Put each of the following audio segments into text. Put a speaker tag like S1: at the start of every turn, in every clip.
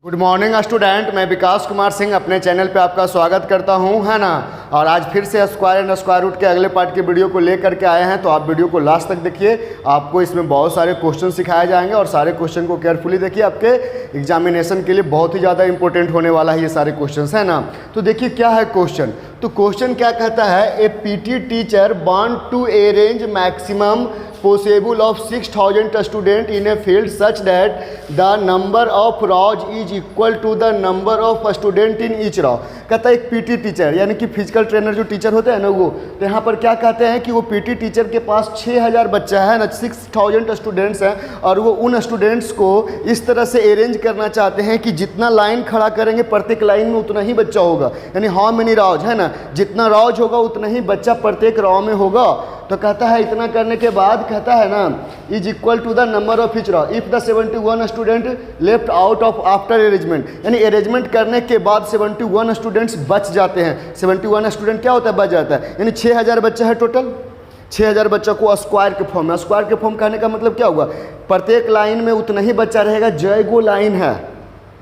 S1: Good morning student, मैं विकास कुमार सिंह अपने channel पे आपका स्वागत करता हूं, है ना। और आज फिर से स्क्वायर एंड स्क्वायर रूट के अगले पार्ट के वीडियो को लेकर के आए हैं, तो आप वीडियो को लास्ट तक देखिए। आपको इसमें बहुत सारे क्वेश्चन सिखाए जाएंगे और सारे क्वेश्चन को केयरफुली देखिए। आपके एग्जामिनेशन के लिए बहुत ही ज़्यादा इंपॉर्टेंट होने वाला है ये सारे क्वेश्चन, है ना। तो देखिए क्या है क्वेश्चन। तो क्वेश्चन क्या कहता है, a PT teacher want to arrange maximum possible of 6000 student in a field such that the number of rows is equal to the number of student in each row। कहता है एक PT teacher यानी कि physical trainer जो teacher होते हैं ना वो, तो यहाँ पर क्या कहते हैं कि वो पीटी टीचर के पास 6000 बच्चा है ना, 6000 स्टूडेंट्स हैं, और वो उन स्टूडेंट्स को इस तरह से अरेंज करना चाहते हैं कि जितना लाइन खड़ा करेंगे प्रत्येक लाइन में उतना ही बच्चा होगा, यानी हाउ मेनी राउज, है ना, जितना राउज होगा उतना ही बच्चा प्रत्येक राव में होगा। तो कहता है इतना करने के बाद कहता है ना, is equal to the number of each row if the 71 student left out of after arrangement, यानी अरेंजमेंट करने के बाद 71 स्टूडेंट्स बच जाते हैं। 71 स्टूडेंट क्या होता है, बच जाता है, यानी 6000 बच्चा है टोटल। 6000 बच्चा को स्क्वायर के फॉर्म में, स्क्वायर के फॉर्म कहने का मतलब क्या हुआ, प्रत्येक लाइन में उतना ही बच्चा रहेगा जय गो लाइन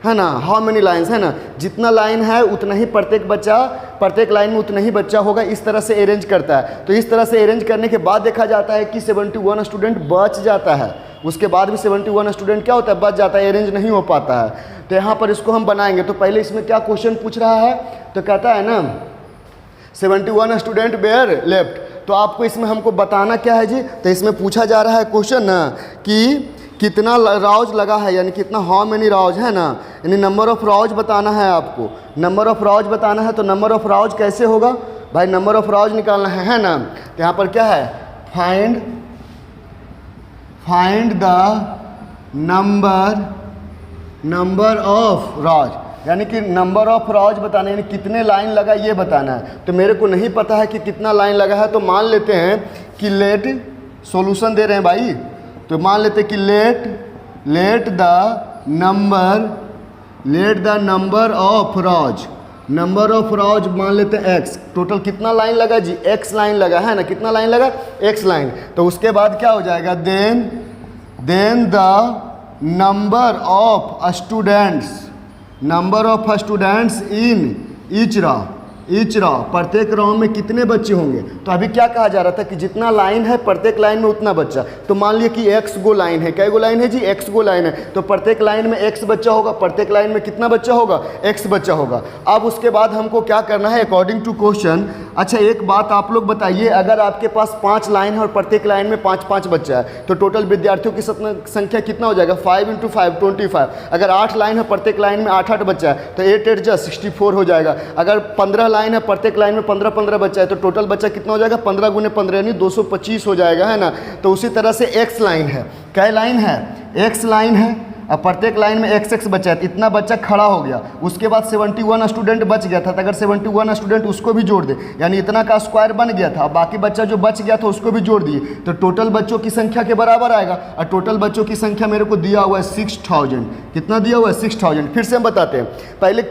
S1: है ना, हाउ मेनी लाइन्स, है ना, जितना लाइन है उतना ही प्रत्येक बच्चा, प्रत्येक लाइन में उतना ही बच्चा होगा। इस तरह से अरेंज करता है। तो इस तरह से अरेंज करने के बाद देखा जाता है कि 71 स्टूडेंट बच जाता है, उसके बाद भी 71 स्टूडेंट क्या होता है, बच जाता है, अरेंज नहीं हो पाता है। तो यहाँ पर इसको हम बनाएंगे। तो पहले इसमें क्या क्वेश्चन पूछ रहा है, तो कहता है ना 71 स्टूडेंट वेयर लेफ्ट। तो आपको इसमें हमको बताना क्या है जी, तो इसमें पूछा जा रहा है क्वेश्चन ना कि कितना राउज लगा है, यानी कितना हाउ मेनी राउज है ना, यानी नंबर ऑफ राउज बताना है आपको। नंबर ऑफ राउज बताना है, तो नंबर ऑफ राउज कैसे होगा भाई, नंबर ऑफ राउज निकालना है ना। तो यहाँ पर क्या है, find the number of Rouse, यानी कि नंबर ऑफ राउज बताना, यानी कितने लाइन लगा ये बताना है। तो मेरे को नहीं पता है कि कितना लाइन लगा है, तो मान लेते हैं कि लेट सॉल्यूशन दे रहे हैं भाई, तो मान लेते कि let the number of Rouse, number of Rouse मान लेते हैं एक्स। टोटल कितना लाइन लगा जी, एक्स लाइन लगा, है ना, कितना लाइन लगा, एक्स लाइन। तो उसके बाद क्या हो जाएगा, then the number of students in each row, प्रत्येक रॉ में कितने बच्चे होंगे। तो अभी क्या कहा जा रहा था कि जितना लाइन है प्रत्येक लाइन में उतना बच्चा। तो मान लिया कि एक्स गो लाइन है, क्या गो लाइन है जी, एक्स गो लाइन है, तो प्रत्येक लाइन में एक्स बच्चा होगा, प्रत्येक लाइन में कितना बच्चा होगा, एक्स बच्चा होगा। अब उसके बाद हमको क्या करना है अकॉर्डिंग टू क्वेश्चन। अच्छा एक बात आप लोग बताइए, अगर आपके पास 5 लाइन है और प्रत्येक लाइन में 5-5 बच्चा है, तो टोटल विद्यार्थियों की संख्या कितना हो जाएगा, 5 × 5 25। अगर 8 लाइन है प्रत्येक लाइन में 8-8 बच्चा है, तो 8 × 64 हो जाएगा। अगर 15 लाइन है प्रत्येक लाइन में 15-15 बच्चा है, तो टोटल बच्चा कितना हो जाएगा, 15 × 15 यानी 225 हो जाएगा, है ना। तो उसी तरह से एक्स लाइन है, क्या लाइन है, एक्स लाइन है, अब प्रत्येक लाइन में एक्स बचा है, इतना बच्चा खड़ा हो गया। उसके बाद 71 स्टूडेंट बच गया था, तो अगर 71 स्टूडेंट उसको भी जोड़ दे, यानी इतना का स्क्वायर बन गया था। अब बाकी बच्चा जो बच गया था उसको भी जोड़ दिए, तो टोटल बच्चों की संख्या के बराबर आएगा। और टोटल बच्चों की संख्या मेरे को दिया हुआ है 6000। कितना दिया हुआ है, 6000। फिर से हम बताते हैं, पहले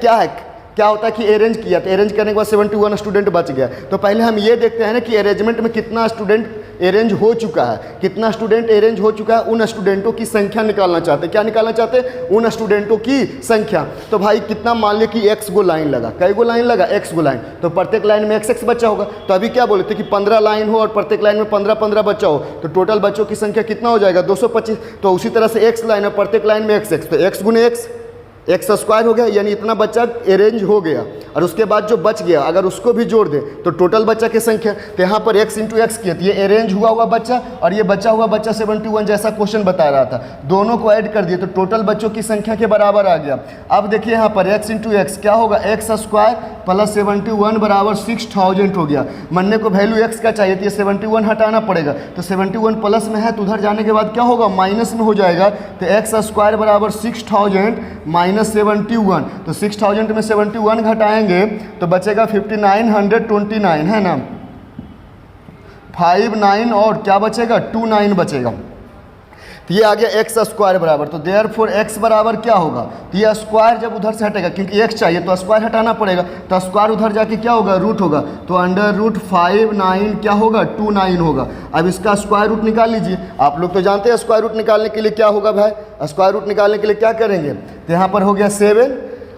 S1: क्या होता है कि अरेंज किया, तो अरेंज करने के बाद 71 स्टूडेंट बच गया। तो पहले हम ये देखते हैं ना कि अरेंजमेंट में कितना स्टूडेंट अरेंज हो चुका है, कितना स्टूडेंट अरेंज हो चुका है, उन स्टूडेंटों की संख्या निकालना चाहते हैं। क्या निकालना चाहते हैं, उन स्टूडेंटों की संख्या। तो भाई कितना, मान लिया कि एक्स गो लाइन लगा, कई गो लाइन लगा, एक्स गो लाइन, तो प्रत्येक लाइन में एक्स बच्चा होगा। तो अभी क्या बोले थे कि 15 लाइन हो और प्रत्येक लाइन में 15-15 बच्चा हो, तो टोटल बच्चों की संख्या कितना हो जाएगा, 225। तो उसी तरह से एक्स लाइन है, प्रत्येक लाइन में एक्स, तो एक्स गुने एक्स स्क्वायर हो गया, यानी इतना बच्चा अरेंज हो गया। और उसके बाद जो बच गया अगर उसको भी जोड़ दे तो टोटल बच्चा की संख्या, तो यहाँ पर x × x किया, तो ये अरेंज हुआ बच्चा और ये बचा हुआ बच्चा 71 जैसा क्वेश्चन बता रहा था, दोनों को ऐड कर दिए तो टोटल बच्चों की संख्या के बराबर आ गया। अब देखिए यहाँ पर x × x क्या होगा, एक्स स्क्वायर प्लस 71 बराबर 6000 हो गया। मनने को वैल्यू x का चाहिए, तो ये 71 हटाना पड़ेगा, तो 71 प्लस में है तो उधर जाने के बाद क्या होगा, माइनस में हो जाएगा। तो एक्स स्क्वायर बराबर 6000 माइनस 71, तो 6000 में 71 घटाएंगे तो बचेगा 5929, है ना, 59 और क्या बचेगा, 29 बचेगा। तो ये आ गया एक्स स्क्वायर बराबर, तो देयरफॉर एक्स बराबर क्या होगा, तो ये स्क्वायर जब उधर से हटेगा क्योंकि एक्स चाहिए तो स्क्वायर हटाना पड़ेगा, तो स्क्वायर उधर जाके क्या होगा, रूट होगा, तो अंडर रूट 5 9 क्या होगा 29 होगा। अब इसका स्क्वायर रूट निकाल लीजिए, आप लोग तो जानते हैं स्क्वायर रूट निकालने के लिए क्या होगा भाई, स्क्वायर रूट निकालने के लिए क्या करेंगे, तो यहाँ पर हो गया 7,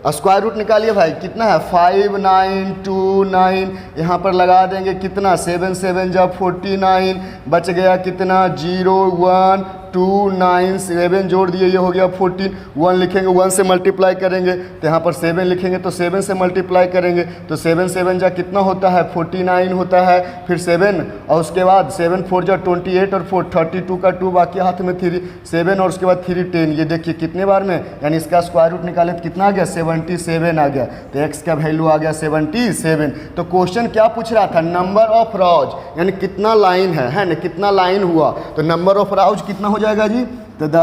S1: स्क्वायर रूट निकालिए भाई, कितना है 5 9 2 9, यहाँ पर लगा देंगे कितना 7 7 जब 49, बच गया कितना 0 1 2 9 7 जोड़ दिए, ये हो गया 14, 1 लिखेंगे 1 से मल्टीप्लाई करेंगे, तो यहाँ पर 7 लिखेंगे तो 7 से मल्टीप्लाई करेंगे, तो 7 7 जा कितना होता है 49 होता है, फिर 7 और उसके बाद 7 4 जा 28 और 4 32 का 2 बाकी हाथ में 3 7 और उसके बाद 3 10, ये देखिए कितने बार में, यानी इसका स्क्वायर रूट निकाले तो कितना आ गया 77 आ गया, तो एक्स का वैल्यू आ गया 77। तो क्वेश्चन क्या पूछ रहा था, नंबर ऑफ राउज, यानी कितना लाइन है ना, कितना लाइन हुआ, तो नंबर ऑफ राउज कितना हो जाएगा जी, तो द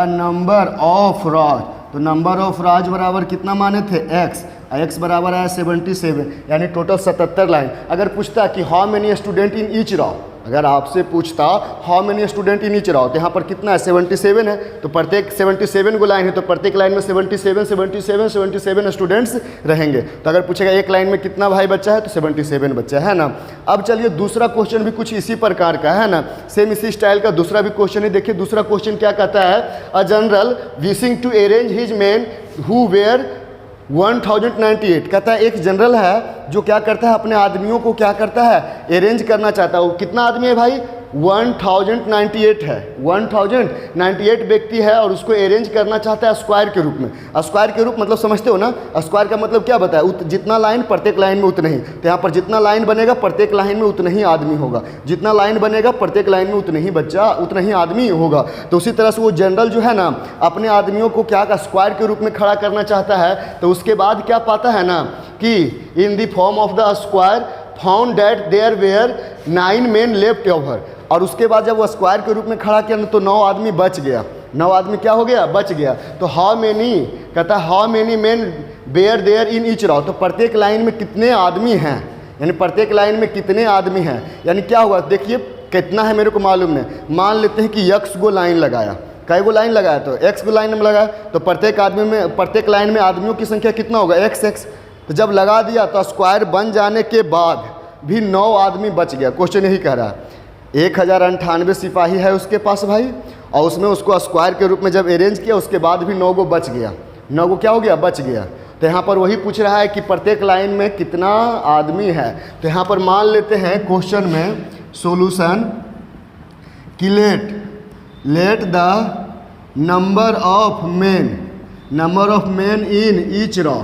S1: नंबर ऑफ राज, तो नंबर ऑफ राज बराबर कितना माने थे एक्स, एक्स बराबर आया 77, यानी टोटल 77 लाइन। अगर पूछता कि how many student in each Rao, अगर आपसे पूछता how many student in each row, तो यहाँ पर कितना है 77 है, तो प्रत्येक 77 को लाइन है, तो प्रत्येक लाइन में 77 स्टूडेंट्स रहेंगे। तो अगर पूछेगा एक लाइन में कितना भाई बच्चा है, तो 77 बच्चा है ना। अब चलिए दूसरा क्वेश्चन भी कुछ इसी प्रकार का है ना, सेम इसी स्टाइल का दूसरा भी क्वेश्चन है। देखिए दूसरा क्वेश्चन क्या कहता है, a general wishing to arrange his man who were 1098, कहता है एक जनरल है जो क्या करता है अपने आदमियों को क्या करता है अरेंज करना चाहता है। वो कितना आदमी है भाई 1098 है, 1098 व्यक्ति है और उसको अरेंज करना चाहता है स्क्वायर के रूप में। स्क्वायर के रूप मतलब समझते हो ना, स्क्वायर का मतलब क्या बताया, जितना लाइन प्रत्येक लाइन में उतना ही, तो यहाँ पर जितना लाइन बनेगा प्रत्येक लाइन में उतना ही आदमी होगा, जितना लाइन बनेगा प्रत्येक लाइन में उतना ही बच्चा उतना ही आदमी होगा। तो उसी तरह से वो जनरल जो है ना अपने आदमियों को क्या का स्क्वायर के रूप में खड़ा करना चाहता है, तो उसके बाद क्या पाता है ना कि in the form of the square found that there were 9 men left over, और उसके बाद जब वो स्क्वायर के रूप में खड़ा किया तो 9 आदमी बच गया, 9 आदमी क्या हो गया बच गया। तो हाउ मेनी कहता है how many men were there in each row, तो प्रत्येक लाइन में कितने आदमी हैं, यानी प्रत्येक लाइन में कितने आदमी हैं, यानी क्या हुआ देखिए कितना है मेरे को मालूम नहीं। मान लेते हैं कि x गो लाइन लगाया, कई गो लाइन लगाया, तो x गो लाइन में लगाया, तो प्रत्येक आदमी में प्रत्येक लाइन में आदमियों की संख्या कितना होगा x। तो जब लगा दिया तो स्क्वायर बन जाने के बाद भी 9 आदमी बच गया। क्वेश्चन यही कह रहा है 1098 सिपाही है उसके पास भाई, और उसमें उसको स्क्वायर के रूप में जब अरेंज किया उसके बाद भी 9 गो बच गया, 9 गो क्या हो गया बच गया। तो यहाँ पर वही पूछ रहा है कि प्रत्येक लाइन में कितना आदमी है। तो यहाँ पर मान लेते हैं क्वेश्चन में सॉल्यूशन कि let the number of main in each raw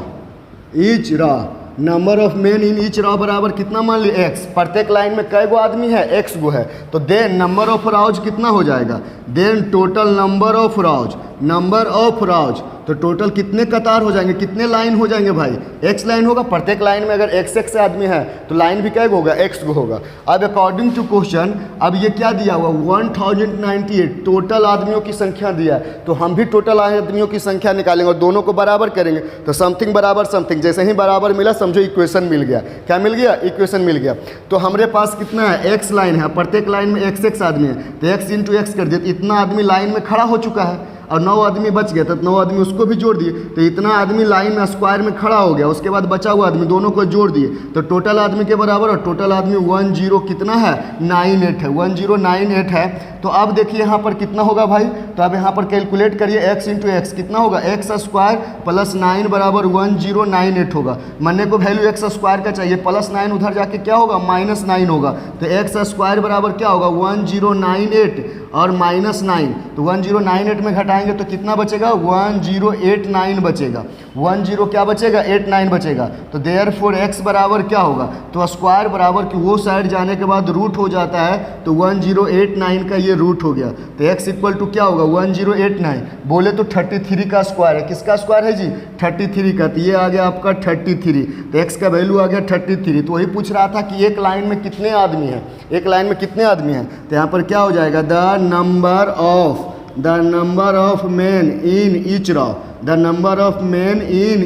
S1: number of main in each raw बराबर कितना मान लिया x, प्रत्येक लाइन में कई गो आदमी है x गो है, तो देन नंबर ऑफ राउज कितना हो जाएगा, then total number of rows, तो टोटल कितने कतार हो जाएंगे, कितने लाइन हो जाएंगे भाई, x लाइन होगा, प्रत्येक लाइन में अगर x आदमी है तो लाइन भी क्या होगा x गो होगा। अब अकॉर्डिंग टू क्वेश्चन अब ये क्या दिया हुआ 1098 टोटल आदमियों की संख्या दिया है, तो हम भी टोटल आदमियों की संख्या निकालेंगे और दोनों को बराबर करेंगे, तो समथिंग बराबर समथिंग, जैसे ही बराबर मिला समझो इक्वेशन मिल गया। क्या मिल गया, इक्वेशन मिल गया। तो हमारे पास कितना है x लाइन है, प्रत्येक लाइन में x आदमी है, तो x इंटू एक्स कर दिया, तो इतना आदमी लाइन में खड़ा हो चुका है और 9 आदमी बच गया, तो 9 आदमी उसको भी जोड़ दिए, तो इतना आदमी लाइन में स्क्वायर में खड़ा हो गया। उसके बाद बचा हुआ आदमी दोनों को जोड़ दिए, तो टोटल आदमी के बराबर, और टोटल आदमी 10 कितना है 98 है, 1098 है। तो अब देखिए यहाँ पर कितना होगा भाई, तो अब यहाँ पर कैलकुलेट करिए x इंटू एक्स कितना होगा, x स्क्वायर प्लस 9 बराबर 1098 होगा। मन्ने को वैल्यू x स्क्वायर का चाहिए, प्लस 9 उधर जाके क्या होगा -9 होगा, तो x स्क्वायर बराबर क्या होगा 1098 और -9, तो 1098 में घटाएंगे तो कितना बचेगा 1089 बचेगा, 10 क्या बचेगा 89 बचेगा। तो देयरफॉर x बराबर क्या होगा, तो स्क्वायर बराबर कि वो साइड जाने के बाद रूट हो जाता है, तो 1089 का ये रूट हो गया, तो x इक्वल टू क्या होगा 1089, बोले तो 33 का स्क्वायर है, किसका स्क्वायर है जी 33 का, तो ये आ गया आपका 33, तो x का वैल्यू आ गया 33। तो वही पूछ रहा था कि एक लाइन में कितने आदमी हैं, एक लाइन में कितने आदमी हैं, तो यहाँ पर क्या हो जाएगा the number of the number of man in each raw, the number of man in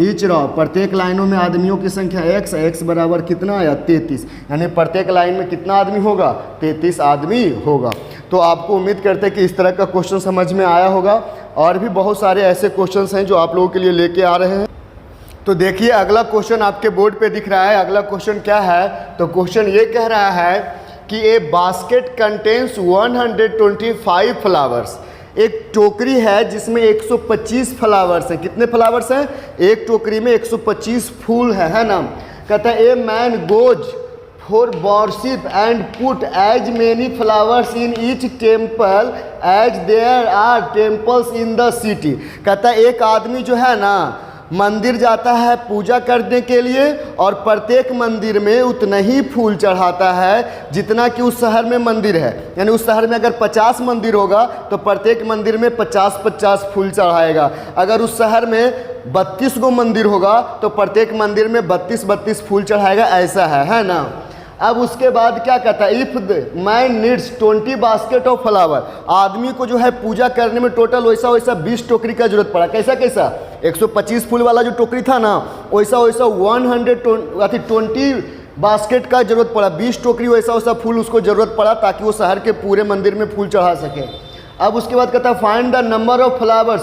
S1: each row, प्रत्येक लाइनों में आदमियों की संख्या x, x बराबर कितना आया 33, यानी प्रत्येक लाइन में कितना आदमी होगा 33 आदमी होगा। तो आपको उम्मीद करते हैं कि इस तरह का क्वेश्चन समझ में आया होगा, और भी बहुत सारे ऐसे क्वेश्चंस हैं जो आप लोगों के लिए लेके आ रहे हैं। तो देखिए अगला क्वेश्चन आपके बोर्ड पे दिख रहा है। अगला क्वेश्चन क्या है, तो क्वेश्चन ये कह रहा है कि ए बास्केट कंटेन्स 125 फ्लावर्स, एक टोकरी है जिसमें 125 फ्लावर्स हैं। कितने फ्लावर्स हैं, एक टोकरी में 125 फूल है ना। कहता है a man goes for worship and put as many flowers in each temple as there are temples in the city. कहता है एक आदमी जो है ना मंदिर जाता है पूजा करने के लिए, और प्रत्येक मंदिर में उतना ही फूल चढ़ाता है जितना कि उस शहर में मंदिर है। यानी उस शहर में अगर 50 मंदिर होगा तो प्रत्येक मंदिर में 50-50 फूल चढ़ाएगा। अगर उस शहर में 32 गो मंदिर होगा तो प्रत्येक मंदिर में 32-32 फूल चढ़ाएगा, ऐसा है ना। अब उसके बाद क्या कहता है, if the man needs 20 basket of flower, आदमी को जो है पूजा करने में टोटल वैसा 20 टोकरी का जरूरत पड़ा। कैसा 125 फूल वाला जो टोकरी था ना, वैसा 120 बास्केट का जरूरत पड़ा, 20 टोकरी वैसा फूल उसको जरूरत पड़ा ताकि वो शहर के पूरे मंदिर में फूल चढ़ा सके। अब उसके बाद कहता है find the number of flowers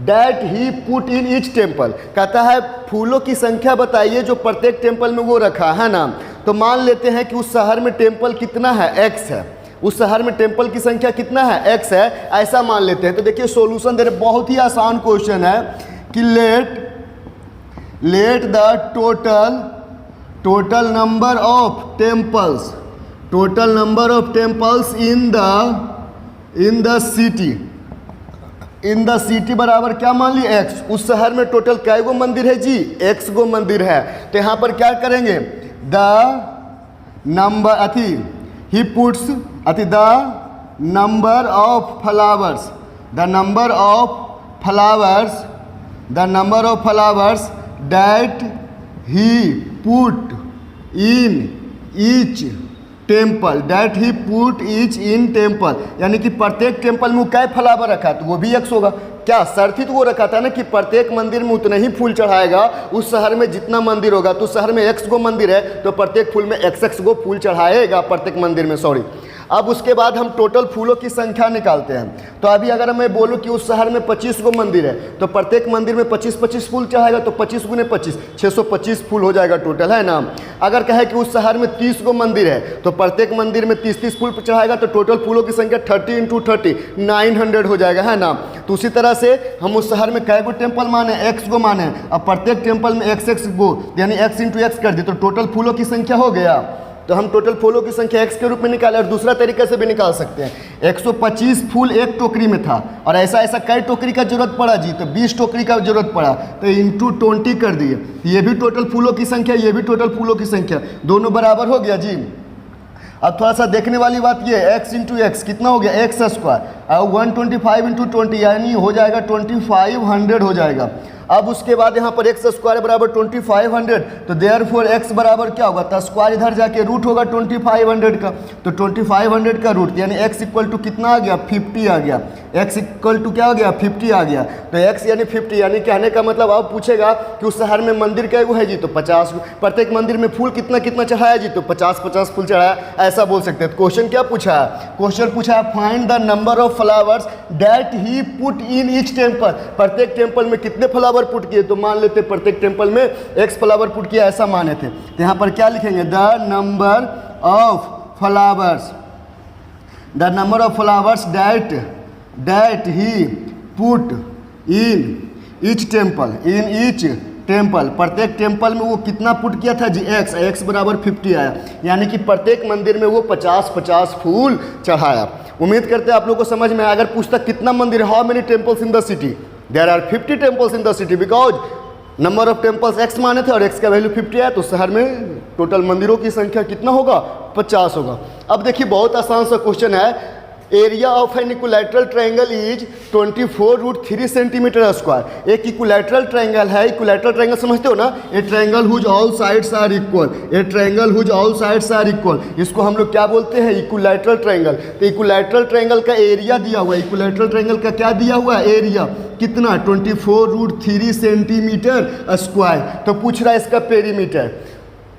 S1: that he put in each temple. कहता है फूलों की संख्या बताइए जो प्रत्येक टेम्पल में वो रखा है ना। तो मान लेते हैं कि उस शहर में टेम्पल कितना है, x है, उस शहर में टेम्पल की संख्या कितना है, x है, ऐसा मान लेते हैं। तो देखिए सॉल्यूशन दे रहे, बहुत ही आसान क्वेश्चन है कि let the total number of temples in the city बराबर क्या मान लिए x। उस शहर में टोटल कै गो मंदिर है जी, x गो मंदिर है। तो यहाँ पर क्या करेंगे, the number he puts the number of flowers that he put in each temple, यानी कि प्रत्येक टेम्पल में वो कै फ्लावर रखा है तो वो भी x होगा। क्या शर्त ही तो वो रखा था ना कि प्रत्येक मंदिर में उतना ही फूल चढ़ाएगा, उस शहर में जितना मंदिर होगा। तो उस शहर में x गो मंदिर है तो प्रत्येक फूल में x गो फूल चढ़ाएगा प्रत्येक मंदिर में, सॉरी। अब उसके बाद हम टोटल फूलों की संख्या निकालते हैं। तो अभी अगर मैं बोलूँ कि उस शहर में 25 गो मंदिर है तो प्रत्येक मंदिर में 25-25 फूल चढ़ाएगा, तो 25 गुने 25 625 फूल हो जाएगा टोटल, है ना। अगर कहे कि उस शहर में 30 गो मंदिर है तो प्रत्येक मंदिर में 30-30 फूल चढ़ाएगा, तो टोटल फूलों की संख्या 30 × 30 900 हो जाएगा, है ना। तो उसी तरह से हम उस शहर में कै गो टेम्पल माने, x गो माने, अब प्रत्येक टेम्पल में x गो यानी x × x कर दिए तो टोटल फूलों की संख्या हो गया। तो हम टोटल फूलों की संख्या x के रूप में निकाले, और दूसरा तरीके से भी निकाल सकते हैं। 125 फूल एक टोकरी में था और ऐसा कई टोकरी का जरूरत पड़ा जी, तो 20 टोकरी का जरूरत पड़ा, तो इंटू 20 कर दिए। ये भी टोटल फूलों की संख्या, ये भी टोटल फूलों की संख्या, दोनों बराबर हो गया जी। अब थोड़ा सा देखने वाली बात ये, x × x कितना हो गया, x स्क्वायर, अब 125 × 20 यानी हो जाएगा 2500 हो जाएगा। अब उसके बाद यहाँ पर x स्क्वायर बराबर 2500, तो देयरफॉर x बराबर क्या होगा, तो स्क्वायर इधर जाके रूट होगा 2500 का, तो 2500 का रूट यानी x इक्वल टू कितना आ गया, 50 आ गया। x इक्वल टू क्या हो गया, 50 आ गया। तो x यानी 50, यानी कहने का मतलब अब पूछेगा कि उस शहर में मंदिर कै गो है जी, तो 50। प्रत्येक मंदिर में फूल कितना कितना चढ़ाया जी, तो 50-50 फूल चढ़ाया, ऐसा बोल सकते हैं। क्वेश्चन क्या पूछा है, क्वेश्चन पूछा है find the number of flowers that he put in each temple. प्रत्येक टेम्पल में कितने फ्लावर पुट किए, तो मान लेते प्रत्येक टेम्पल में x फ्लावर पुट किया, ऐसा माने थे। तो यहाँ पर क्या लिखेंगे, the number of flowers that he put in each temple, प्रत्येक टेम्पल में वो कितना पुट किया था जी, x बराबर 50 आया, यानी कि प्रत्येक मंदिर में वो 50-50 फूल चढ़ाया। उम्मीद करते हैं आप लोगों को समझ में। अगर पूछता कितना मंदिर, how many temples in the city, there are 50 temples in the city, because number of temples x माने थे और x का वैल्यू 50 है, तो शहर में टोटल मंदिरों की संख्या कितना होगा, 50 होगा। अब देखिए बहुत आसान सा क्वेश्चन है, area of an equilateral triangle is 24√3 centimetre square. एक इक्विलैटरल ट्रायंगल है, इक्विलैटरल ट्रायंगल समझते हो ना, a triangle whose all sides are equal, a triangle whose all sides are equal, इसको हम लोग क्या बोलते हैं, इक्विलैटरल ट्रायंगल। तो इक्विलैटरल ट्रायंगल का एरिया दिया हुआ है, इक्विलैटरल ट्रायंगल का क्या दिया हुआ है, एरिया कितना 24√3 सेंटीमीटर स्क्वायर। तो पूछ रहा है इसका पेरीमीटर।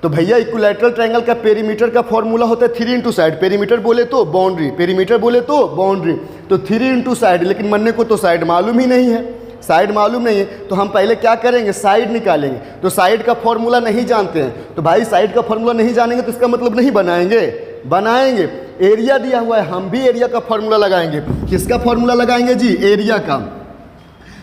S1: तो भैया इक्विलैटरल ट्रायंगल का पेरीमीटर का फॉर्मूला होता है 3 इंटू साइड, पेरीमीटर बोले तो बाउंड्री, पेरीमीटर बोले तो बाउंड्री, तो 3 इंटू साइड। लेकिन मन्ने को तो साइड मालूम ही नहीं है, साइड मालूम नहीं है, तो हम पहले क्या करेंगे, साइड निकालेंगे। तो साइड का फॉर्मूला नहीं जानते हैं, तो भाई साइड का फॉर्मूला नहीं जानेंगे तो इसका मतलब नहीं बनाएंगे, बनाएंगे। एरिया दिया हुआ है, हम भी एरिया का फॉर्मूला लगाएंगे। किसका फॉर्मूला लगाएंगे जी, एरिया का।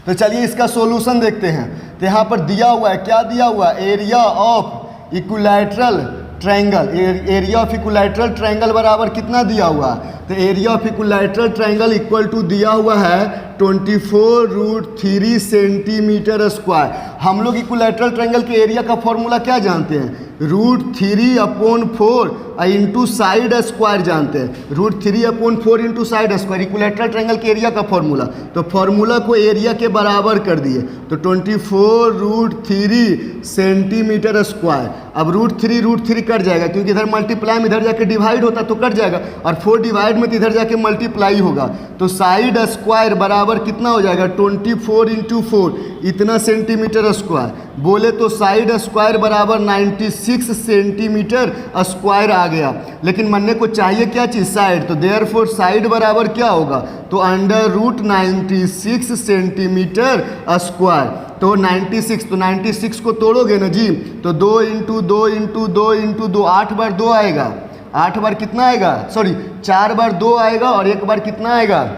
S1: तो चलिए इसका सोल्यूशन देखते हैं। तो यहाँ पर दिया हुआ है, क्या दिया हुआ है, area of equilateral triangle, area of equilateral triangle बराबर कितना दिया हुआ है, तो area of equilateral triangle equal to दिया हुआ है 24√3 सेंटीमीटर स्क्वायर। हम लोग इक्विलैटरल ट्रायंगल के एरिया का फॉर्मूला क्या जानते हैं, √3/4 इंटू साइड स्क्वायर जानते हैं, √3/4 into side square, equilateral triangle के एरिया का फॉर्मूला। तो फॉर्मूला को एरिया के बराबर कर दिए, तो 24√3 सेंटीमीटर स्क्वायर। अब √3 कट जाएगा, क्योंकि इधर मल्टीप्लाई में इधर जाके डिवाइड होता तो कट जाएगा, और 4 डिवाइड में तो इधर जाके मल्टीप्लाई होगा। तो साइड स्क्वायर बराबर कितना हो जाएगा, 24 इंटू 4 इतना सेंटीमीटर स्क्वायर। बोले तो साइड स्क्वायर बराबर 96 सेंटीमीटर स्क्वायर आ गया। लेकिन मनने को चाहिए क्या चीज़, साइड, तो देयरफॉर साइड बराबर क्या होगा, तो √96 सेंटीमीटर स्क्वायर। तो 96, तो 96 को तोड़ोगे ना जी, तो 2 इंटू 2 इंटू 2 इंटू 2, 8 बार 2 आएगा, 8 बार कितना आएगा, सॉरी 4 बार 2 आएगा, और 1 बार कितना आएगा,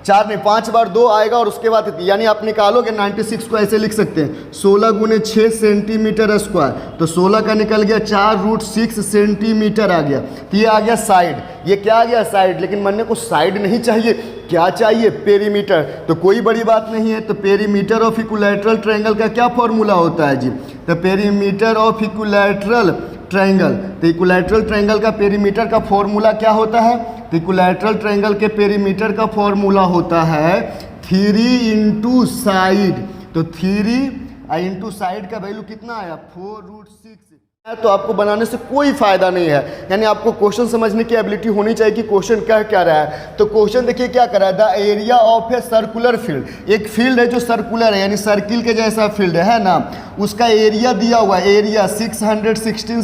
S1: 4 नहीं 5 बार 2 आएगा, और उसके बाद यानी आप निकालोगे 96 को ऐसे लिख सकते हैं 16 गुने 6 सेंटीमीटर स्क्वायर। तो 16 का निकल गया 4√6 सेंटीमीटर आ गया। तो ये आ गया साइड, ये क्या आ गया, साइड। लेकिन मन्ने को साइड नहीं चाहिए, क्या चाहिए, पेरीमीटर। तो कोई बड़ी बात नहीं है, तो पेरीमीटर ऑफ इक्विलैटरल ट्रायंगल का क्या फॉर्मूला होता है जी, तो पेरीमीटर ऑफ इक्विलैटरल ट्रायंगल, तो इक्विलैटरल ट्रायंगल का पेरीमीटर का फॉर्मूला क्या होता है, तो इक्विलैटरल ट्रायंगल के पेरीमीटर का फॉर्मूला होता है 3 इंटू साइड। तो 3 इंटू साइड का वैल्यू कितना आया, 4√6। तो आपको बनाने से कोई फायदा नहीं है, यानी आपको क्वेश्चन समझने की एबिलिटी होनी चाहिए कि क्वेश्चन क्या रहा है। तो क्वेश्चन देखिए क्या कर रहा है, the area of a circular field, एक फील्ड है जो सर्कुलर है, यानी सर्किल के जैसा फील्ड है ना, उसका एरिया दिया हुआ है, एरिया 616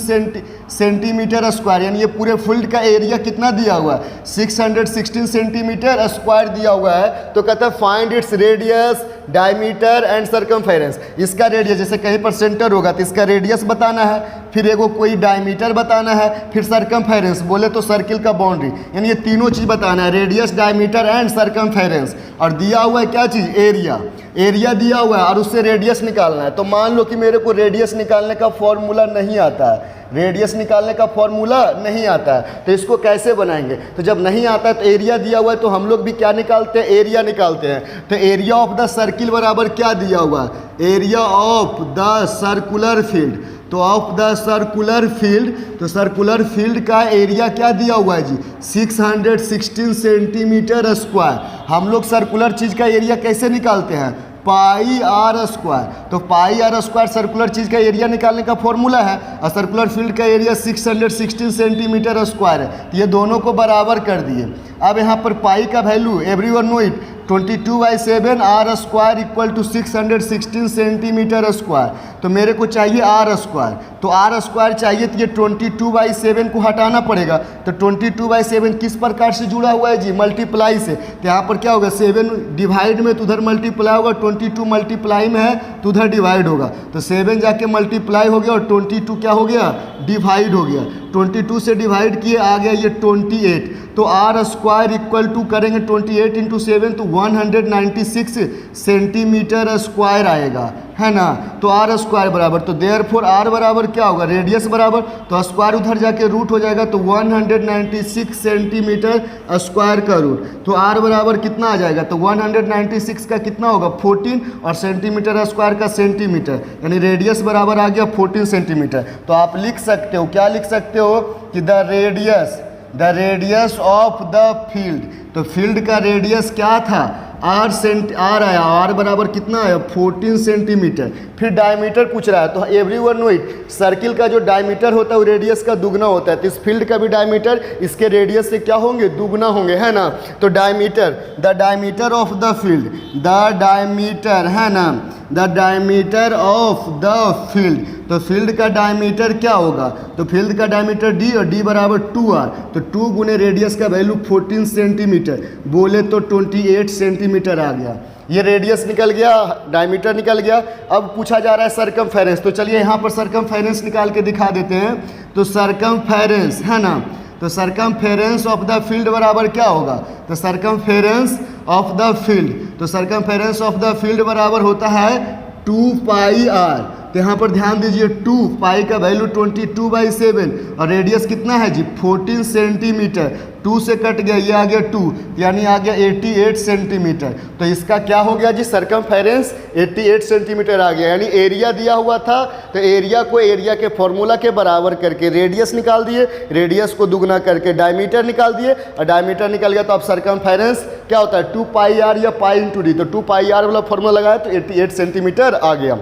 S1: सेंटीमीटर स्क्वायर, यानी ये पूरे फील्ड का एरिया कितना दिया हुआ है, 616 सेंटीमीटर स्क्वायर दिया हुआ है। तो कहता है find its radius, diameter and circumference. इसका रेडियस, जैसे कहीं पर सेंटर होगा तो इसका रेडियस बताना है, फिर एगो कोई डायमीटर बताना है, फिर सरकमफेरेंस, बोले तो सर्किल का बाउंड्री, यानी ये तीनों चीज़ बताना है, रेडियस, डायमीटर एंड सरकमफेरेंस। और दिया हुआ है क्या चीज़, एरिया, एरिया दिया हुआ है, और उससे रेडियस निकालना है। तो मान लो कि मेरे को रेडियस निकालने का फॉर्मूला नहीं आता है, रेडियस निकालने का फॉर्मूला नहीं आता है, तो इसको कैसे बनाएंगे। तो जब नहीं आता है तो एरिया दिया हुआ है, तो हम लोग भी क्या निकालते हैं, एरिया निकालते हैं। तो एरिया ऑफ द सर्किल बराबर क्या दिया हुआ है, area of the circular field. तो ऑफ द सर्कुलर फील्ड, तो सर्कुलर फील्ड का एरिया क्या दिया हुआ है जी, 616 सेंटीमीटर स्क्वायर। हम लोग सर्कुलर चीज़ का एरिया कैसे निकालते हैं, पाई आर स्क्वायर। तो पाई आर स्क्वायर सर्कुलर चीज़ का एरिया निकालने का फॉर्मूला है, और सर्कुलर फील्ड का एरिया 616 सेंटीमीटर स्क्वायर है। तो ये दोनों को बराबर कर दिए। अब यहाँ पर पाई का value everyone know it, 22/7 r square equal to 616 centimetre square. तो मेरे को चाहिए आर स्क्वायर, तो आर स्क्वायर चाहिए, तो ये 22/7 को हटाना पड़ेगा। तो 22/7 किस प्रकार से जुड़ा हुआ है जी, मल्टीप्लाई से। तो यहाँ पर क्या होगा, 7 डिवाइड में तो उधर मल्टीप्लाई होगा, 22 मल्टीप्लाई में है तो उधर डिवाइड होगा। तो 7 जाके मल्टीप्लाई हो गया, और 22 क्या हो गया, डिवाइड हो गया। 22 से डिवाइड किए आ गया ये 28। तो आर स्क्वायर इक्वल टू करेंगे 28 इंटू 7, तो 196 सेंटीमीटर स्क्वायर आएगा, है ना। तो आर स्क्वायर बराबर, तो देयरफॉर आर बराबर क्या होगा, रेडियस बराबर, तो स्क्वायर उधर जाके रूट हो जाएगा, तो 196 सेंटीमीटर स्क्वायर का रूट। तो आर बराबर कितना आ जाएगा, तो 196 का कितना होगा, 14, और सेंटीमीटर स्क्वायर का सेंटीमीटर, यानी रेडियस बराबर आ गया 14 सेंटीमीटर। तो आप लिख सकते हो, क्या लिख सकते हो कि the radius the radius of the field, तो फील्ड का रेडियस क्या था, आर आया, आर बराबर कितना आया 14 सेंटीमीटर। फिर डायमीटर पूछ रहा है, तो एवरीवन नो इट, सर्किल का जो डायमीटर होता है वो रेडियस का दुगना होता है, तो इस फील्ड का भी डायमीटर इसके रेडियस से क्या होंगे, दुगना होंगे, है ना। तो diameter, the diameter of the field, the diameter, है ना, the diameter of the field, तो फील्ड का डायमीटर क्या होगा, तो फील्ड का डायमीटर डी, और डी बराबर 2r, तो 2 गुने रेडियस का वैल्यू 14 सेंटीमीटर, बोले तो 28 सेंटीमीटर आ गया। ये रेडियस निकल गया, डायमीटर निकल गया। अब पूछा जा रहा है सरकमफेरेंस, तो चलिए यहाँ पर सरकमफेरेंस निकाल के दिखा देते हैं। तो सरकमफेरेंस, है ना, तो सरकमफेरेंस ऑफ द फील्ड बराबर क्या होगा, तो सरकमफेरेंस ऑफ द फील्ड, तो सरकमफेरेंस ऑफ द फील्ड बराबर होता है 2πr। तो यहाँ पर ध्यान दीजिए, 2 पाई का वैल्यू 22/7 और रेडियस कितना है जी 14 सेंटीमीटर, 2 से कट गया, ये आ गया 2, यानी आ गया 88 सेंटीमीटर। तो इसका क्या हो गया जी, सरकमफेरेंस 88 सेंटीमीटर आ गया। यानी एरिया दिया हुआ था, तो एरिया को एरिया के फॉर्मूला के बराबर करके रेडियस निकाल दिए, रेडियस को दुगना करके डायमीटर निकाल दिए, और डायमीटर निकल गया तो अब सरकमफेरेंस क्या होता है 2πr या पाई इंटू डी, तो 2πr वाला फॉर्मूला लगाया तो 88 सेंटीमीटर आ गया।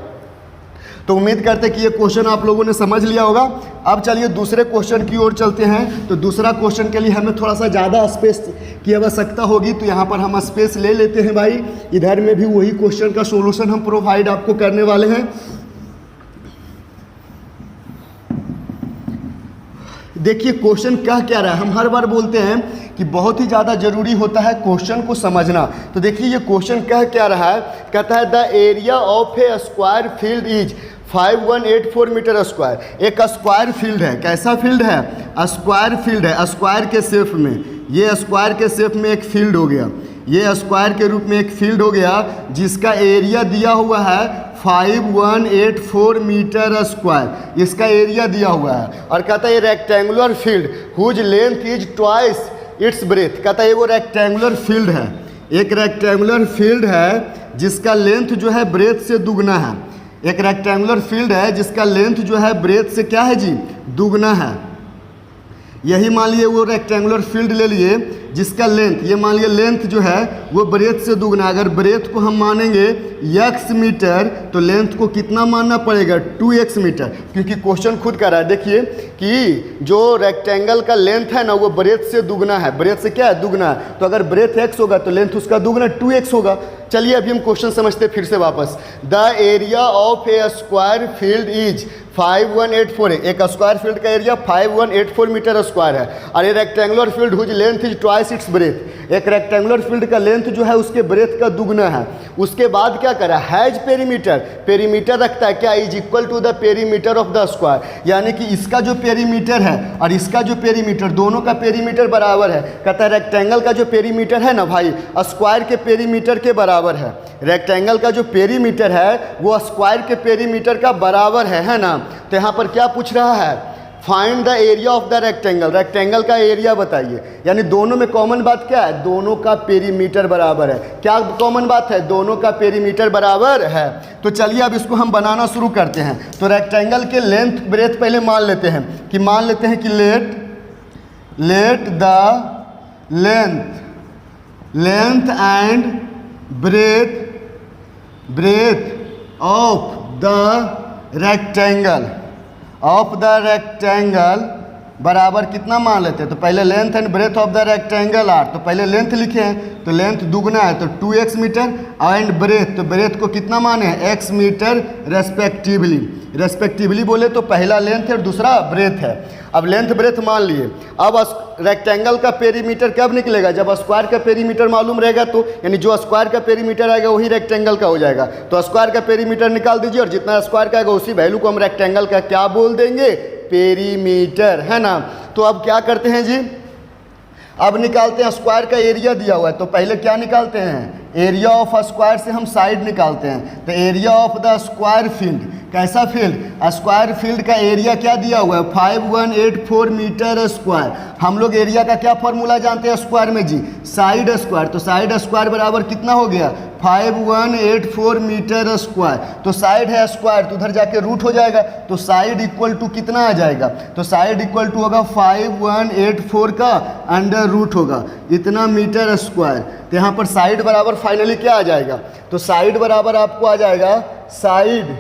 S1: तो उम्मीद करते हैं कि ये क्वेश्चन आप लोगों ने समझ लिया होगा। अब चलिए दूसरे क्वेश्चन की ओर चलते हैं। तो दूसरा क्वेश्चन के लिए हमें थोड़ा सा ज़्यादा स्पेस की आवश्यकता होगी, तो यहाँ पर हम स्पेस ले लेते हैं भाई। इधर में भी वही क्वेश्चन का सॉल्यूशन हम प्रोवाइड आपको करने वाले हैं। देखिए क्वेश्चन क्या रहा है, हम हर बार बोलते हैं कि बहुत ही ज़्यादा ज़रूरी होता है क्वेश्चन को समझना। तो देखिए ये क्वेश्चन क्या रहा है, कहता है the area of a square field is 5184 metre square. एक स्क्वायर फील्ड है, कैसा फील्ड है, स्क्वायर फील्ड है, स्क्वायर के शेप में, ये स्क्वायर के शेप में एक फील्ड हो गया, ये स्क्वायर के रूप में एक फील्ड हो गया, जिसका एरिया दिया हुआ है 5184 मीटर स्क्वायर, इसका एरिया दिया हुआ है। और कहता है ये rectangular field whose length is twice its breadth, कहता है ये वो रेक्टेंगुलर फील्ड है, एक रेक्टेंगुलर फील्ड है जिसका लेंथ जो है ब्रेथ से दुगना है, एक रेक्टेंगुलर फील्ड है जिसका लेंथ जो है ब्रेथ से क्या है जी, दुगना है। यही मान लिए वो रेक्टेंगुलर फील्ड ले लिए जिसका लेंथ, ये मान लिए लेंथ जो है वो ब्रेथ से दुगना, अगर ब्रेथ को हम मानेंगे x मीटर तो लेंथ को कितना मानना पड़ेगा 2x मीटर, क्योंकि क्वेश्चन खुद कह रहा है। देखिए कि जो रेक्टेंगल का लेंथ है ना वो ब्रेथ से दुगना है, ब्रेथ से क्या है दुगना है, तो अगर ब्रेथ x होगा तो लेंथ उसका दुगना 2x होगा। चलिए अभी हम क्वेश्चन समझते फिर से वापस। The area of a square field is 5184, एक स्क्वायर फील्ड का एरिया 5184 मीटर स्क्वायर है, और ये rectangular field whose length is twice its breadth, एक रेक्टेंगुलर फील्ड का लेंथ जो है उसके ब्रेथ का दुगना है। उसके बाद क्या करा, हैज पेरीमीटर, पेरीमीटर रखता है क्या, is equal to the perimeter of the square, यानी कि इसका जो पेरीमीटर है और इसका जो पेरीमीटर, दोनों का पेरीमीटर बराबर है। कहता है रेक्टेंगल का जो पेरीमीटर है ना भाई स्क्वायर के पेरीमीटर के बराबर है, रेक्टेंगल का जो पेरीमीटर है वो स्क्वायर के पेरीमीटर का बराबर है ना। तो यहाँ पर क्या पूछ रहा है, find the area of the rectangle, rectangle का एरिया बताइए, यानी दोनों में कॉमन बात क्या है, दोनों का पेरीमीटर बराबर है। क्या कॉमन बात है, दोनों का पेरीमीटर बराबर है। तो चलिए अब इसको हम बनाना शुरू करते हैं। तो रेक्टेंगल के लेंथ ब्रेथ पहले मान लेते हैं कि let the length and breadth of the rectangle बराबर कितना मान लेते हैं, तो पहले length and breadth of the rectangle are, तो पहले लेंथ लिखे हैं तो लेंथ दुगना है तो 2x मीटर, एंड ब्रेथ, तो ब्रेथ को कितना माने हैं x मीटर रेस्पेक्टिवली बोले तो पहला लेंथ है और दूसरा ब्रेथ है। अब लेंथ ब्रेथ मान लिए, अब रेक्टेंगल का पेरीमीटर कब निकलेगा, जब स्क्वायर का पेरीमीटर मालूम रहेगा, तो यानी जो स्क्वायर का पेरीमीटर आएगा वही रेक्टेंगल का हो जाएगा। तो स्क्वायर का पेरीमीटर निकाल दीजिए और जितना स्क्वायर का आएगा उसी वैल्यू को हम रेक्टेंगल का क्या बोल देंगे, पेरीमीटर, है ना। तो अब क्या करते हैं जी, अब निकालते हैं स्क्वायर का एरिया दिया हुआ है, तो पहले क्या निकालते हैं, एरिया ऑफ स्क्वायर से हम साइड निकालते हैं। तो area of the square field, कैसा फील्ड, स्क्वायर फील्ड का एरिया क्या दिया हुआ है 5184 मीटर स्क्वायर। हम लोग एरिया का क्या फॉर्मूला जानते हैं स्क्वायर में जी, साइड स्क्वायर, तो साइड स्क्वायर बराबर कितना हो गया 5184 मीटर स्क्वायर। तो साइड है स्क्वायर तो उधर जाके रूट हो जाएगा, तो साइड इक्वल टू कितना आ जाएगा, तो साइड इक्वल टू होगा 5184 का अंडर रूट होगा इतना मीटर स्क्वायर। तो यहाँ पर साइड बराबर फाइनली क्या आ जाएगा, तो साइड बराबर आपको आ जाएगा side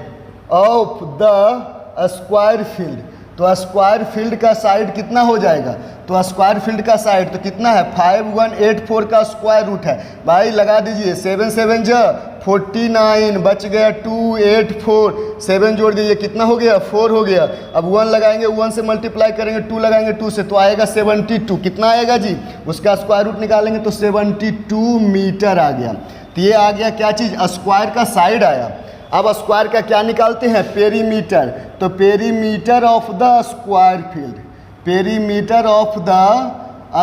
S1: of the square field. तो स्क्वायर फील्ड का साइड कितना हो जाएगा, तो स्क्वायर फील्ड का साइड तो कितना है 5184 का स्क्वायर रूट है भाई, लगा दीजिए 7 7 जा 49 बच गया 284, 7 जोड़ दीजिए कितना हो गया 4 हो गया। अब 1 लगाएंगे 1 से मल्टीप्लाई करेंगे 2 लगाएंगे 2 से तो आएगा 72, कितना आएगा जी, उसका स्क्वायर रूट निकालेंगे तो 72 मीटर आ गया। तो ये आ गया क्या चीज़, स्क्वायर का साइड आया। अब स्क्वायर का क्या निकालते हैं, पेरीमीटर। तो perimeter of the square field, perimeter of the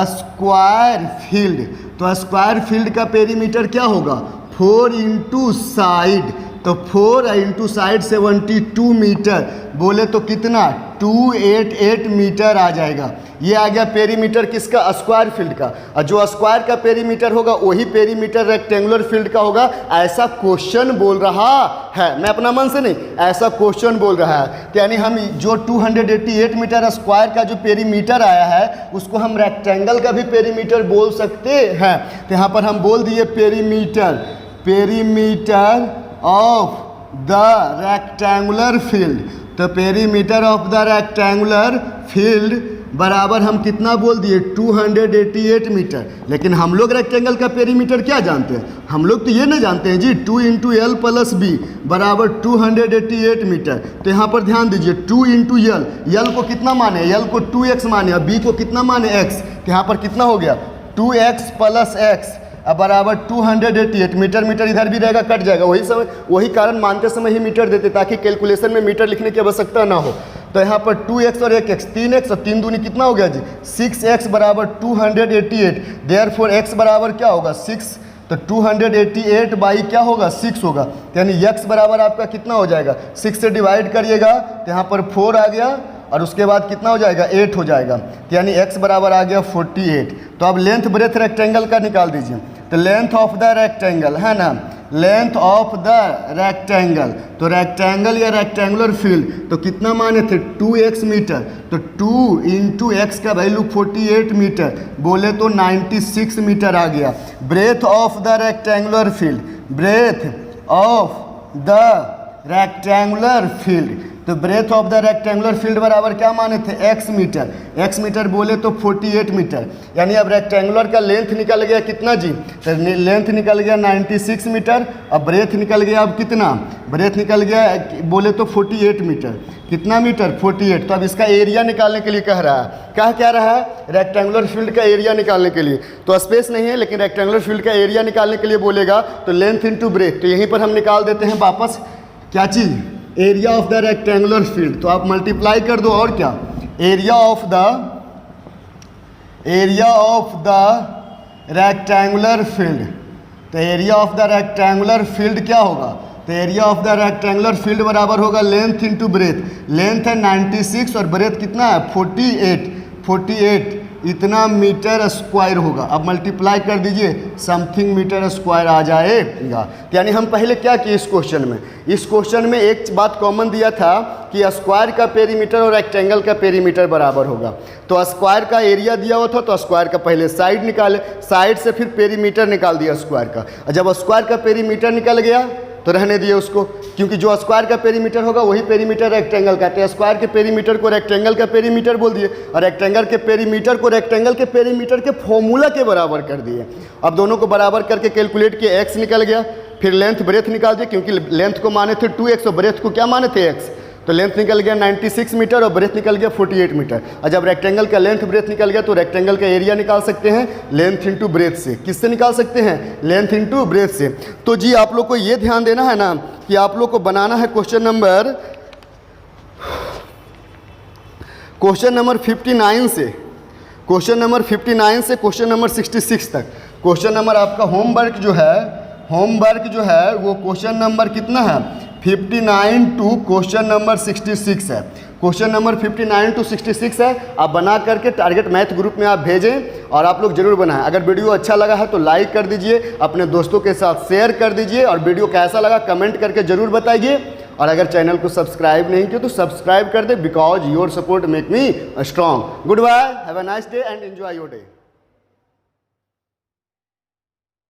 S1: square field. तो स्क्वायर फील्ड का पेरीमीटर क्या होगा 4 इंटू साइड, तो 4 इंटू साइड 72 मीटर, बोले तो कितना 288 मीटर आ जाएगा। ये आ गया पेरीमीटर किसका, स्क्वायर फील्ड का। और जो स्क्वायर का पेरीमीटर होगा वही पेरीमीटर रेक्टेंगुलर फील्ड का होगा, ऐसा क्वेश्चन बोल रहा है, मैं अपना मन से नहीं, ऐसा क्वेश्चन बोल रहा है। तो यानी हम जो 288 मीटर स्क्वायर का जो पेरीमीटर आया है उसको हम रेक्टेंगल का भी पेरीमीटर बोल सकते हैं। तो यहाँ पर हम बोल दिए perimeter, perimeter of the rectangular field. तो perimeter of the rectangular field बराबर हम कितना बोल दिए 288 मीटर। लेकिन हम लोग रेक्टेंगल का पेरीमीटर क्या जानते हैं, हम लोग तो ये नहीं जानते हैं जी 2 इंटू एल प्लस बी बराबर 288 मीटर। तो यहाँ पर ध्यान दीजिए 2 इंटू एल, एल को कितना माने, एल को 2x माने और बी को कितना माने x। तो यहाँ पर कितना हो गया 2x प्लस x बराबर 288 मीटर, मीटर इधर भी रहेगा कट जाएगा, वही कारण मानते समय ही मीटर देते ताकि कैलकुलेशन में मीटर लिखने की आवश्यकता ना हो। तो यहाँ पर 2x और 1x 3x और 3 दूनी कितना हो गया जी 6x बराबर 288, देयरफॉर x बराबर क्या होगा 6, तो 288 बाई क्या होगा 6 होगा। यानी x बराबर आपका कितना हो जाएगा 6 से डिवाइड करिएगा तो यहाँ पर 4 आ गया और उसके बाद कितना हो जाएगा 8 हो जाएगा। तो यानी x बराबर आ गया 48। तो अब लेंथ ब्रेथ रेक्टेंगल का निकाल दीजिए। तो लेंथ ऑफ द रेक्टेंगल है ना, लेंथ ऑफ द रेक्टेंगल, तो रेक्टेंगल या रेक्टेंगुलर फील्ड तो कितना माने थे 2x मीटर, तो 2 इंटू एक्स का वैल्यू 48 मीटर, बोले तो 96 मीटर आ गया। Breadth of the rectangular field, breadth of the rectangular field, तो breadth of the rectangular field बराबर क्या माने थे x मीटर, x मीटर बोले तो 48 मीटर। यानी अब रेक्टेंगुलर का लेंथ निकल गया कितना जी, तो लेंथ निकल गया 96 मीटर, अब ब्रेथ निकल गया अब कितना, ब्रेथ निकल गया बोले तो 48 मीटर, कितना मीटर 48। तो अब इसका एरिया निकालने के लिए कह रहा है, क्या रहा है रेक्टेंगुलर फील्ड का एरिया निकालने के लिए। तो स्पेस नहीं है लेकिन रेक्टेंगुलर फील्ड का एरिया निकालने के लिए बोलेगा तो लेंथ इंटू ब्रेथ। तो यहीं पर हम निकाल देते हैं वापस क्या चीज़, area of the rectangular field. तो आप मल्टीप्लाई कर दो और क्या, area of the rectangular field. तो area of the rectangular field क्या होगा, तो area of the rectangular field बराबर होगा लेंथ इंटू ब्रेथ। लेंथ है 96 और ब्रेथ कितना है 48 इतना मीटर स्क्वायर होगा। अब मल्टीप्लाई कर दीजिए समथिंग मीटर स्क्वायर आ जाएगा। यानी हम पहले क्या किए इस क्वेश्चन में एक बात कॉमन दिया था कि स्क्वायर का पेरीमीटर और रेक्टेंगल का पेरीमीटर बराबर होगा। तो स्क्वायर का एरिया दिया हुआ था तो स्क्वायर का पहले साइड निकाले, साइड से फिर पेरीमीटर निकाल दिया स्क्वायर का। और जब स्क्वायर का पेरीमीटर निकल गया तो रहने दिए उसको, क्योंकि जो स्क्वायर का पेरीमीटर होगा वही पेरीमीटर रेक्टेंगल का। तो स्क्वायर के पेरीमीटर को रेक्टेंगल का पेरीमीटर बोल दिए और रेक्टेंगल के पेरीमीटर को रेक्टेंगल के पेरीमीटर के फॉर्मूला के बराबर कर दिए। अब दोनों को बराबर करके कैलकुलेट किए, x निकल गया, फिर लेंथ ब्रेथ निकाल दिए, क्योंकि लेंथ को माने थे 2x और ब्रेथ को क्या माने थे x। तो लेंथ निकल गया 96 मीटर और ब्रेथ निकल गया 48 मीटर। और जब रेक्टेंगल का लेंथ ब्रेथ निकल गया तो रेक्टेंगल का एरिया निकाल सकते हैं लेंथ इंटू ब्रेथ से। किससे निकाल सकते हैं, लेंथ इंटू ब्रेथ से। तो जी आप लोग को ये ध्यान देना है ना कि आप लोग को बनाना है क्वेश्चन नंबर 59 से क्वेश्चन नंबर 66 तक। क्वेश्चन नंबर आपका होमवर्क जो है वो क्वेश्चन नंबर कितना है 59 टू क्वेश्चन नंबर 66 है। क्वेश्चन नंबर 59 to 66 है, आप बना करके टारगेट मैथ ग्रुप में आप भेजें और आप लोग जरूर बनाएं। अगर वीडियो अच्छा लगा है तो लाइक कर दीजिए, अपने दोस्तों के साथ शेयर कर दीजिए और वीडियो कैसा लगा कमेंट करके जरूर बताइए। और अगर चैनल को सब्सक्राइब नहीं किया तो सब्सक्राइब कर दे, because your support make me strong. Good bye, have a nice day and enjoy your day.